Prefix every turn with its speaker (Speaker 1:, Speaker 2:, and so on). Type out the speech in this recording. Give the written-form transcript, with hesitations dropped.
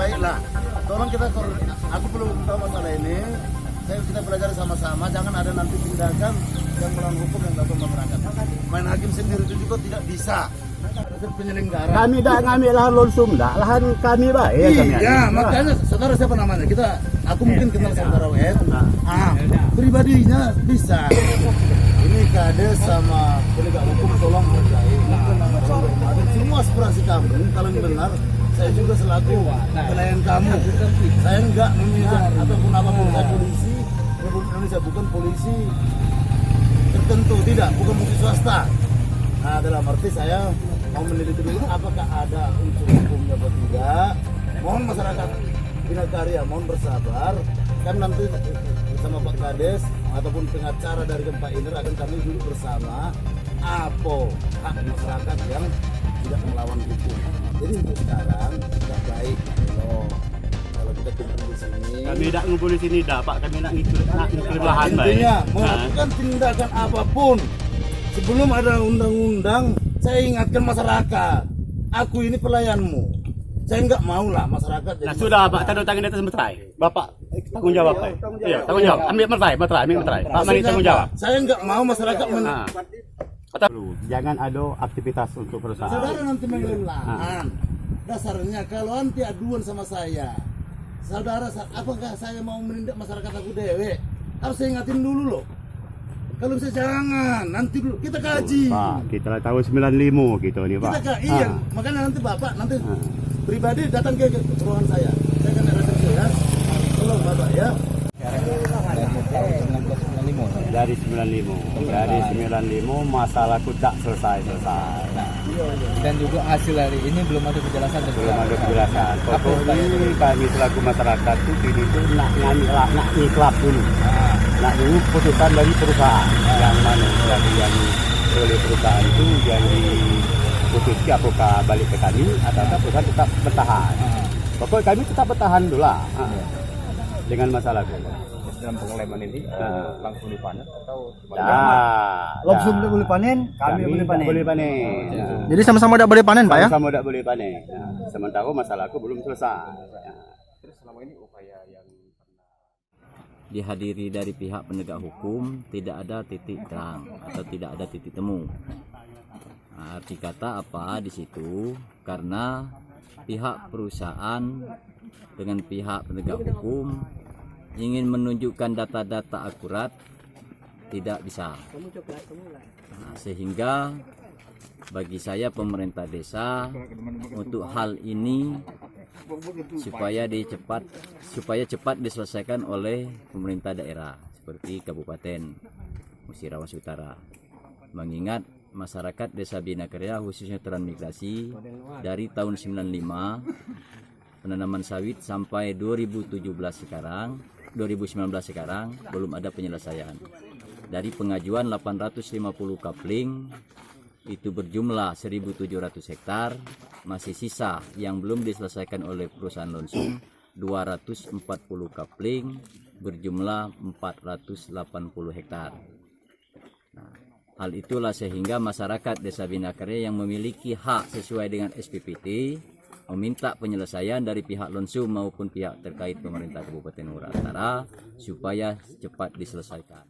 Speaker 1: baiklah. Tolong aku belum tahu masalah ini. Kita pelajari sama-sama, jangan ada nanti tindakan yang melawan hukum yang dilakukan masyarakat. Main hakim sendiri itu juga tidak bisa. Penyelenggara.
Speaker 2: Kami tidak ngambil lahan lonsum, lahan kami pak.
Speaker 1: Iya, makanya saudara siapa namanya? Aku mungkin kenal saudara WF. Pribadinya bisa. Ini kades sama penegak hukum tolong hargai. Semua aspirasi kamu, kalau benar, saya juga selaku pelayan kamu. Saya enggak memihak ataupun apapun. Saya polisi Republik Indonesia, bukan polisi tertentu, tidak, bukan polisi swasta. Nah, dalam arti saya mau meneliti dulu apakah ada unsur hukumnya atau tidak. Mohon masyarakat Bina Karya, mohon bersabar. Kan nanti bersama Pak Kades ataupun pengacara dari Pak Iner akan kami duduk bersama apa hak masyarakat yang tidak melawan hukum. Jadi untuk sekarang tidak baik kalau kita kumpul di sini.
Speaker 2: Kami tidak ngumpul di sini, Pak. Kami nak ngikut lahan, Pak.
Speaker 1: Intinya melakukan tindakan apapun sebelum ada undang-undang. Saya ingatkan masyarakat, aku ini pelayanmu. Saya enggak mau lah masyarakat.
Speaker 2: Nah sudah Pak, tanda tangan di atas meterai. Bapak tanggung jawab, Pak. Iya, tanggung jawab. Ambil meterai. Pak Mani tanggung jawab.
Speaker 1: Saya enggak mau masyarakat
Speaker 2: Jangan ada aktivitas untuk perusahaan.
Speaker 1: Saudara nanti mengelolaan. Dasarnya kalau nanti aduan sama saya, saudara, apakah saya mau menindak masyarakat aku dewe? Harus saya ingatin dulu loh. Kalau bisa jangan, nanti dulu kita kaji.
Speaker 2: Pak, kita lah tahu 95 gitu nih, Pak.
Speaker 1: Iya, makanya nanti Bapak pribadi datang ke ruangan saya. Saya akan resepsi ya. Tolong Bapak ya.
Speaker 2: Dari 95 masalahku tak selesai.
Speaker 3: Dan juga hasil hari ini belum ada kejelasan.
Speaker 2: Pokoknya kami selaku masyarakat itu nak ikhlas dulu. Nak dulu putusan dari perusahaan yang mana yang oleh perusahaan itu yang diputuskan apakah balik ke kami atau perusahaan tetap bertahan. Pokoknya kami tetap bertahan dulu lah dengan masalah itu.
Speaker 3: Dalam pengeleman ini langsung dipanen atau
Speaker 1: Langsung boleh panen, kami boleh panen.
Speaker 3: Jadi sama-sama tidak boleh panen, Pak ya?
Speaker 2: Sama tidak boleh panen. Sementara masalahku belum selesai.
Speaker 3: Terus selama ini upaya yang
Speaker 4: dihadiri dari pihak penegak hukum tidak ada titik terang atau tidak ada titik temu. Nah, arti kata apa di situ? Karena pihak perusahaan dengan pihak penegak hukum ingin menunjukkan data-data akurat tidak bisa. Nah, sehingga bagi saya pemerintah desa untuk hal ini supaya cepat diselesaikan oleh pemerintah daerah seperti Kabupaten Musirawas Utara. Mengingat masyarakat Desa Bina Karya khususnya transmigrasi dari tahun 95 penanaman sawit sampai 2019 sekarang belum ada penyelesaian. Dari pengajuan 850 kapling itu berjumlah 1.700 hektar, masih sisa yang belum diselesaikan oleh perusahaan lonsum 240 kapling berjumlah 480 hektar. Nah, hal itulah sehingga masyarakat Desa Bina Karya yang memiliki hak sesuai dengan SPPT meminta penyelesaian dari pihak lonsum maupun pihak terkait pemerintah Kabupaten Muara Utara supaya cepat diselesaikan.